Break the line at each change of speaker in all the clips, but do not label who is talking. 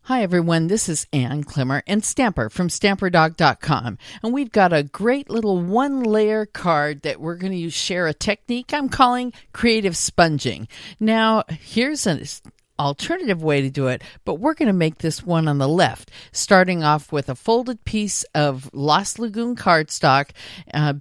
Hi everyone, this is Ann Klimmer and Stamper from StamperDog.com, and we've got a great little one-layer card that we're going to share a technique I'm calling creative sponging. Now, here's an alternative way to do it, but we're going to make this one on the left, starting off with a folded piece of Lost Lagoon cardstock,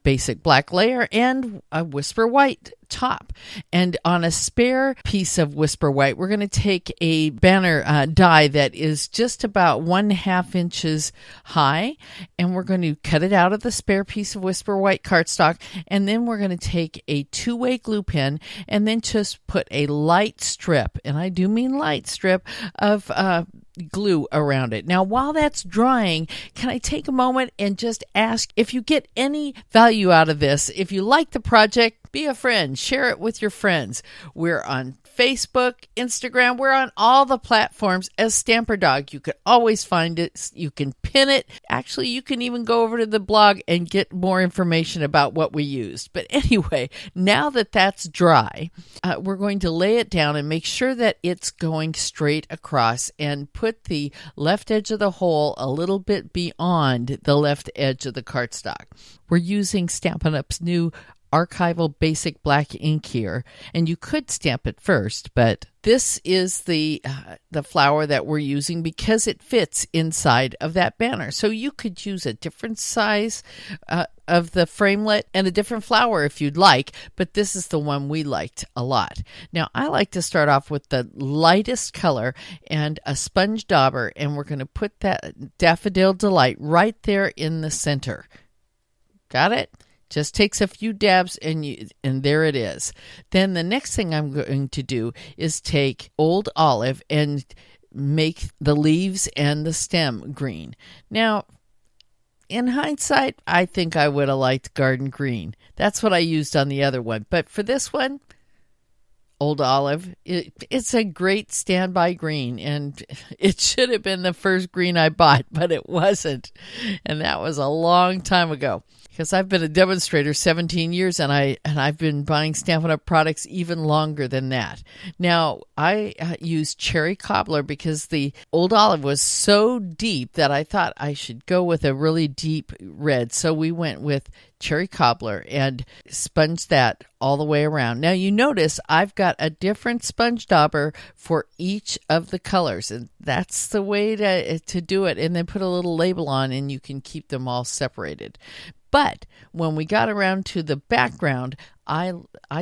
basic black layer, and a Whisper White top. And on a spare piece of Whisper White, we're going to take a banner die that is just about 1/2 inches high, and we're going to cut it out of the spare piece of Whisper White cardstock, and then we're going to take a two-way glue pen and then just put a light strip, and I do mean light strip, of glue around it. Now, while that's drying, can I take a moment and just ask if you get any value out of this? If you like the project, be a friend, share it with your friends. We're on Facebook, Instagram, we're on all the platforms as Stamper Dog. You can always find it. You can pin it. Actually, you can even go over to the blog and get more information about what we used. But anyway, now that that's dry, we're going to lay it down and make sure that it's going straight across and put the left edge of the hole a little bit beyond the left edge of the cardstock. We're using Stampin' Up's new archival basic black ink here, and you could stamp it first, but this is the flower that we're using because it fits inside of that banner. So you could use a different size of the framelit and a different flower if you'd like, but this is the one we liked a lot. Now, I like to start off with the lightest color and a sponge dauber, and we're going to put that Daffodil Delight right there in the center. Got it? Just takes a few dabs and there it is. Then the next thing I'm going to do is take Old Olive and make the leaves and the stem green. Now, in hindsight, I think I would have liked Garden Green. That's what I used on the other one. But for this one, Old Olive, it's a great standby green, and it should have been the first green I bought, but it wasn't. And that was a long time ago. Because I've been a demonstrator 17 years, and I've been buying Stampin' Up! Products even longer than that. Now, I used Cherry Cobbler because the Old Olive was so deep that I thought I should go with a really deep red. So we went with Cherry Cobbler and sponged that all the way around. Now, you notice I've got a different sponge dauber for each of the colors, and that's the way to do it. And then put a little label on, and you can keep them all separated. But when we got around to the background, I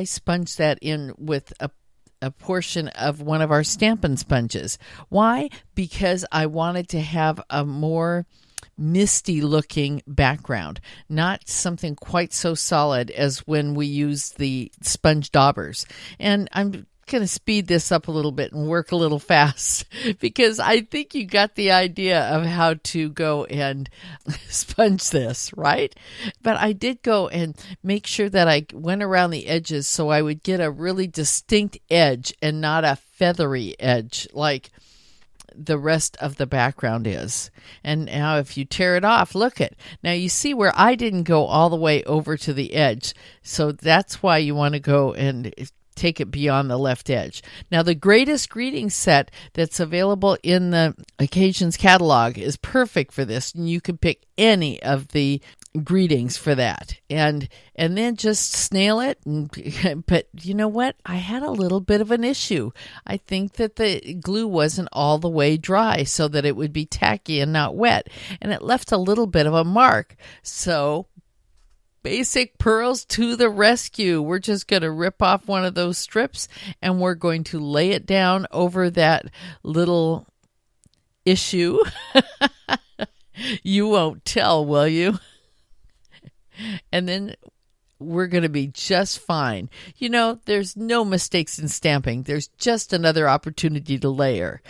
sponged that in with a portion of one of our Stampin' Sponges. Why? Because I wanted to have a more misty looking background, not something quite so solid as when we use the sponge daubers. And I'm going to speed this up a little bit and work a little fast because I think you got the idea of how to go and sponge this, right? But I did go and make sure that I went around the edges so I would get a really distinct edge and not a feathery edge like the rest of the background is. And now if you tear it off, look it. Now you see where I didn't go all the way over to the edge. So that's why you want to go and take it beyond the left edge. Now, the Greatest Greetings set that's available in the Occasions catalog is perfect for this, and you can pick any of the greetings for that, and then just snail it. But you know what? I had a little bit of an issue. I think that the glue wasn't all the way dry so that it would be tacky and not wet, and it left a little bit of a mark. So Basic Pearls to the rescue. We're just going to rip off one of those strips and we're going to lay it down over that little issue. You won't tell, will you? And then we're going to be just fine. You know, there's no mistakes in stamping. There's just another opportunity to layer.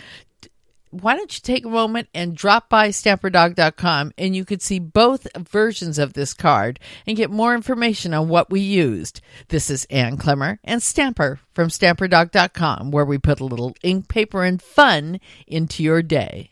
Why don't you take a moment and drop by StamperDog.com and you could see both versions of this card and get more information on what we used. This is Ann Klimmer and Stamper from StamperDog.com, where we put a little ink, paper, and fun into your day.